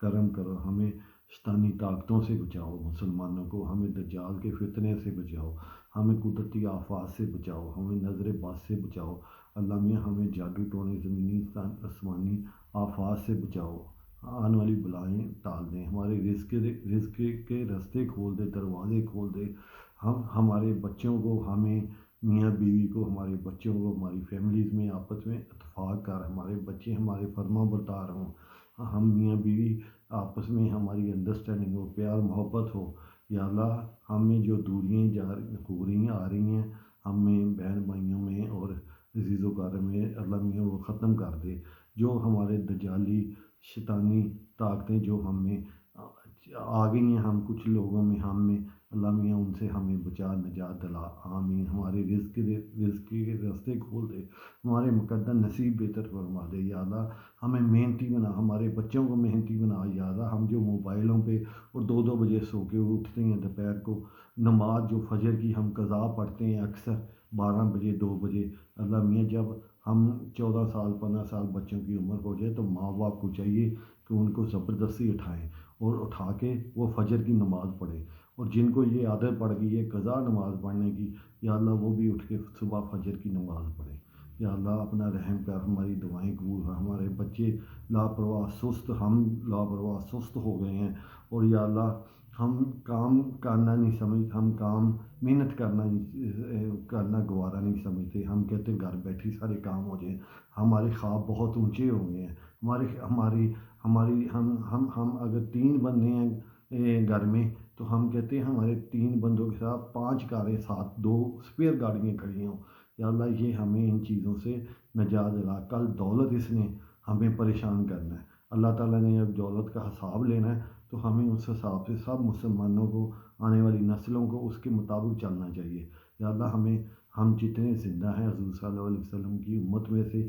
کرم کرو، ہمیں شیطانی طاقتوں سے بچاؤ، مسلمانوں کو ہمیں دجال کے فتنے سے بچاؤ، ہمیں قدرتی آفات سے بچاؤ، ہمیں نظر بد سے بچاؤ، اللہ میاں ہمیں جادو ٹونے زمینی آسمانی آفات سے بچاؤ، آنے والی بلائیں ٹال دیں، ہمارے رزق کے راستے کھول دے، دروازے کھول دے، ہمارے بچوں کو، ہمیں میاں بیوی کو، ہمارے بچوں کو، ہماری فیملیز میں آپس میں اتفاق کر، ہمارے بچے ہمارے فرما بردار ہوں، ہم میاں بیوی آپس میں ہماری انڈرسٹینڈنگ ہو، پیار محبت ہو، یا اللہ ہمیں جو دوریاں ہو رہی ہیں آ رہی ہیں ہم میں، بہن بھائیوں میں اور عزیز و کار میں، اللہ میاں وہ ختم کر دے، جو ہمارے دجالی شیطانی طاقتیں جو ہم میں آ گئی ہیں، ہم کچھ لوگوں میں، ہم میں، اللہ میاں ان سے ہمیں بچا، نجات دلا، آمین، ہمارے رزق کے راستے کھول دے، ہمارے مقدر نصیب بہتر فرما دے، یا اللہ ہمیں محنتی بنا، ہمارے بچوں کو محنتی بنا، یا اللہ ہم جو موبائلوں پہ اور 2 2 بجے سو کے اٹھتے ہیں دوپہر کو، نماز جو فجر کی ہم قضا پڑھتے ہیں اکثر 12 بجے 2 بجے، اللہ میاں جب ہم 14 سال 15 سال بچوں کی عمر ہو جائے تو ماں باپ کو چاہیے کہ ان کو زبردستی اٹھائیں اور اٹھا کے وہ فجر کی نماز پڑھیں، اور جن کو یہ عادت پڑ گئی ہے قضا نماز پڑھنے کی، یا اللہ وہ بھی اٹھ کے صبح فجر کی نماز پڑھیں، یا اللہ اپنا رحم کر، ہماری دعائیں قبول کر، ہمارے بچے لاپرواہ سست، ہم لاپرواہ سست ہو گئے ہیں، اور یا اللہ ہم کام کرنا نہیں سمجھ، ہم کام محنت کرنا گوارا نہیں سمجھتے، ہم کہتے ہیں گھر بیٹھی سارے کام ہو جائیں، ہمارے خواب بہت اونچے ہو گئے ہیں، ہم اگر 3 بندے ہیں گھر میں تو ہم کہتے ہیں ہمارے 3 بندوں کے ساتھ 5 کاریں، ساتھ 2 اسپیئر گاڑیاں کھڑی ہوں، یا اللہ یہ ہمیں ان چیزوں سے نجات دلا، کل دولت اس نے ہمیں پریشان کرنا ہے، اللہ تعالیٰ نے جب دولت کا حساب لینا ہے تو ہمیں اس حساب سے سب مسلمانوں کو، آنے والی نسلوں کو اس کے مطابق چلنا چاہیے، یا اللہ ہم جتنے زندہ ہیں حضور صلی اللہ علیہ وسلم کی امت میں سے،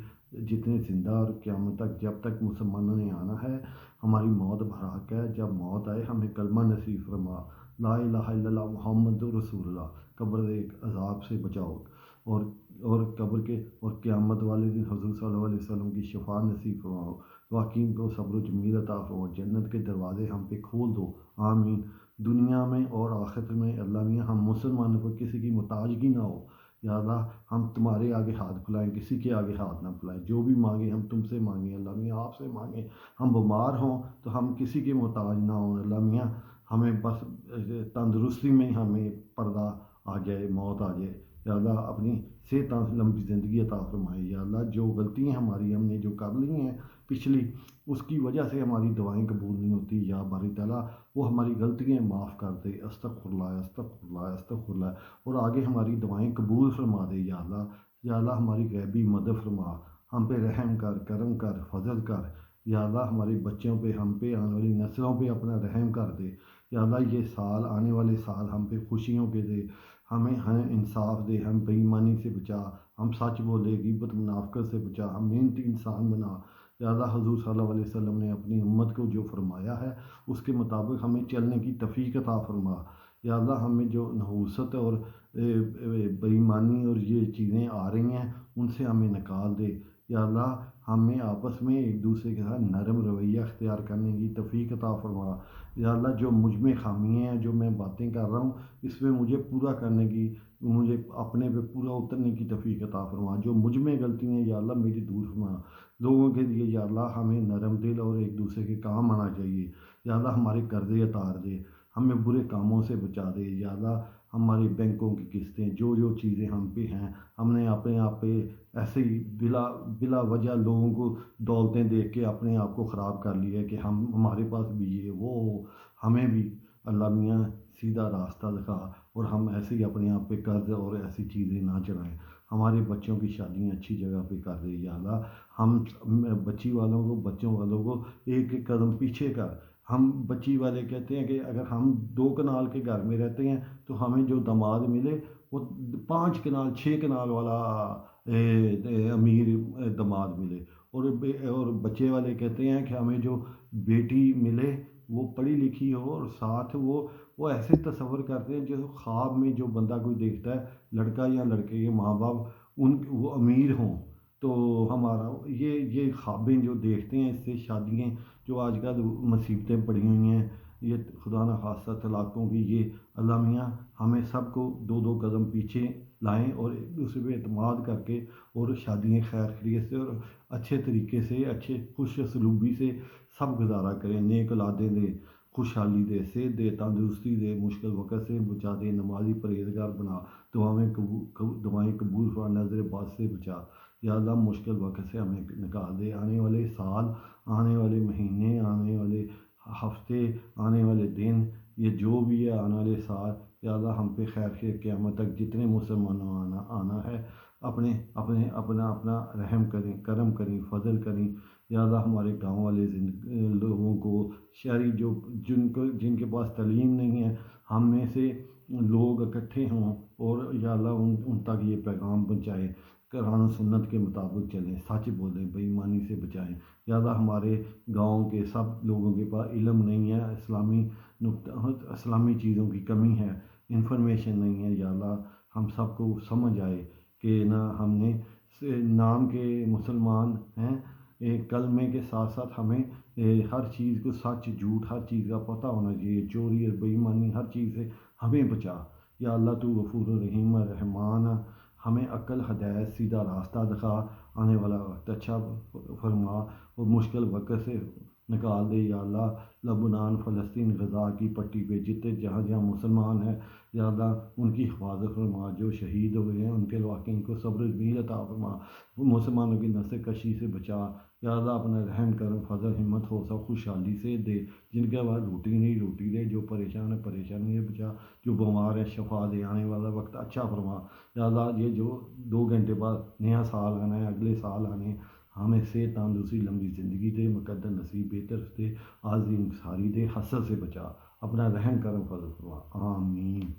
جتنے زندہ اور قیامت تک جب تک مسلمانوں نے آنا ہے، ہماری موت بھراک ہے، جب موت آئے ہمیں کلمہ نصیب فرما، لا الہ الا اللہ محمد رسول اللہ، قبر ایک عذاب سے بچاؤ، اور قبر کے اور قیامت والے دن حضور صلی اللہ علیہ وسلم کی شفاعت نصیب فرماؤ، واقعین کو صبر و جمیل عطا فرماؤ، جنت کے دروازے ہم پہ کھول دو، آمین، دنیا میں اور آخرت میں، اللہ میاں ہم مسلمانوں کو کسی کی محتاجگی نہ ہو، یا اللہ ہم تمہارے آگے ہاتھ پھیلائیں، کسی کے آگے ہاتھ نہ پھیلائیں، جو بھی مانگیں ہم تم سے مانگیں، اللہ میاں آپ سے مانگیں، ہم بیمار ہوں تو ہم کسی کے محتاج نہ ہوں، اللہ میاں ہمیں بس تندرستی میں ہمیں پردہ آ جائے، موت آ جائے، یا اللہ اپنی صحت لمبی زندگی عطا فرمائے، یا اللہ جو غلطیاں ہماری ہم نے جو کر لی ہیں پچھلی، اس کی وجہ سے ہماری دعائیں قبول نہیں ہوتی، یا باری تعالیٰ وہ ہماری غلطیاں معاف کر دے، استغفر اللہ استغفر اللہ استغفر اللہ، اور آگے ہماری دعائیں قبول فرما دے، یا اللہ ہماری غیبی مدد فرما، ہم پہ رحم کر، کرم کر، فضل کر، یا اللہ ہمارے بچوں پہ، ہم پہ، آنے والی نسلوں پہ اپنا رحم کر دے، یا اللہ یہ سال، آنے والے سال ہم پہ خوشیوں کے دے، ہمیں انصاف دے، ہم بے ایمانی سے بچا، ہم سچ بولے، غیبت منافقت سے بچا، ہم محنتی انسان بنا، یا اللہ حضور صلی اللہ علیہ وسلم نے اپنی امت کو جو فرمایا ہے اس کے مطابق ہمیں چلنے کی توفیق عطا فرما، یا اللہ ہمیں جو نحوست اور بے ایمانی اور یہ چیزیں آ رہی ہیں ان سے ہمیں نکال دے، یا اللہ ہمیں آپس میں ایک دوسرے کے ساتھ نرم رویہ اختیار کرنے کی توفیق عطا فرما، یا اللہ جو مجھ میں خامیاں ہیں، جو میں باتیں کر رہا ہوں اس میں مجھے پورا کرنے کی، مجھے اپنے پہ پورا اترنے کی توفیق عطا فرما، جو مجھ میں غلطی ہیں یا اللہ میری دور فرما، لوگوں کے لیے یا اللہ ہمیں نرم دل اور ایک دوسرے کے کام آنا چاہیے، یا اللہ ہمارے قرضے اتار دے، ہمیں برے کاموں سے بچا دے، یا اللہ ہماری بینکوں کی قسطیں، جو چیزیں ہم پہ ہیں، ہم نے اپنے آپ پہ ایسے ہی بلا وجہ لوگوں کو دولتیں دیکھ کے اپنے آپ کو خراب کر لیا ہے کہ ہمارے پاس بھی یہ وہ ہو، ہمیں بھی اللہ میاں سیدھا راستہ دکھا، اور ہم ایسے ہی اپنے آپ پہ قرض اور ایسی چیزیں نہ چڑھائیں، ہمارے بچوں کی شادیاں اچھی جگہ پہ کر دے، یا اللہ ہم بچوں والوں کو ایک ایک قدم پیچھے کر، ہم بچی والے کہتے ہیں کہ اگر ہم 2 کنال کے گھر میں رہتے ہیں تو ہمیں جو داماد ملے وہ 5 کنال 6 کنال والا امیر داماد ملے، اور بچے والے کہتے ہیں کہ ہمیں جو بیٹی ملے وہ پڑھی لکھی ہو، اور ساتھ وہ ایسے تصور کرتے ہیں جو خواب میں جو بندہ کوئی دیکھتا ہے، لڑکا یا لڑکے کے ماں باپ وہ امیر ہوں، تو ہمارا یہ خوابیں جو دیکھتے ہیں اس سے شادیاں جو آج کل مصیبتیں پڑی ہوئی ہیں، یہ خدا نخواستہ طلاقوں کی، یہ اللہ میاں ہمیں سب کو دو دو قدم پیچھے لائیں اور ایک دوسرے پہ اعتماد کر کے اور شادیاں خیر خیریت سے اور اچھے طریقے سے، اچھے خوش سلوبی سے سب گزارا کریں، نیک اولادیں دے، خوشحالی دے، صحت دے، تندرستی دے، مشکل وقت سے بچا دے، نمازی پرہیزگار بنا، دعائیں قبول فرما، نظر بد سے بچا، یا اللہ مشکل وقت سے ہمیں نکال دے، آنے والے سال، آنے والے مہینے، آنے والے ہفتے، آنے والے دن، یہ جو بھی ہے آنے والے سال، یا اللہ ہم پہ خیر خیر قیامت تک جتنے مسلمانوں آنا ہے، اپنا رحم کریں، کرم کریں، فضل کریں، یا اللہ ہمارے گاؤں والے لوگوں کو، شہری جن کے پاس تعلیم نہیں ہے، ہم میں سے لوگ اکٹھے ہوں اور یا اللہ ان تک یہ پیغام پہنچائے، قرآن و سنت کے مطابق چلیں، سچ بولیں، بے ایمانی سے بچائیں، یا اللہ ہمارے گاؤں کے سب لوگوں کے پاس علم نہیں ہے، اسلامی چیزوں کی کمی ہے، انفارمیشن نہیں ہے، یا اللہ ہم سب کو سمجھ آئے کہ نہ ہم نے نام کے مسلمان ہیں، کلمے کے ساتھ ساتھ ہمیں ہر چیز کو سچ جھوٹ ہر چیز کا پتہ ہونا چاہیے، چوری اور بے ایمانی ہر چیز سے ہمیں بچا، یا اللہ تو غفور الرحیم رحمان، ہمیں عقل ہدایت سیدھا راستہ دکھا، آنے والا وقت اچھا فرما اور مشکل وقت سے نکال دے، یا اللہ لبنان، فلسطین، غزہ کی پٹی پہ جتنے جہاں جہاں مسلمان ہیں، یا اللہ ان کی حفاظت فرما، جو شہید ہوئے ہیں ان کے واقعین کو صبر جمیل عطا فرما، وہ مسلمانوں کی نسل کشی سے بچا، یا اللہ اپنا رحم کرم فضل ہمت حوصلہ خوشحالی سے دے، جن کے بعد روٹی نہیں روٹی دے، جو پریشان ہے پریشانی سے بچا، جو بیمار ہے شفا دے، آنے والا وقت اچھا فرما، یا اللہ یہ جو 2 گھنٹے بعد نیا سال آنا ہے، اگلے سال آنے ہیں، ہمیں صحت تندرستی لمبی زندگی دے، مقدر نصیب بہتر دے، عاجزی انکساری دے، حسد سے بچا، اپنا رحم کرم فضل فرما، آمین۔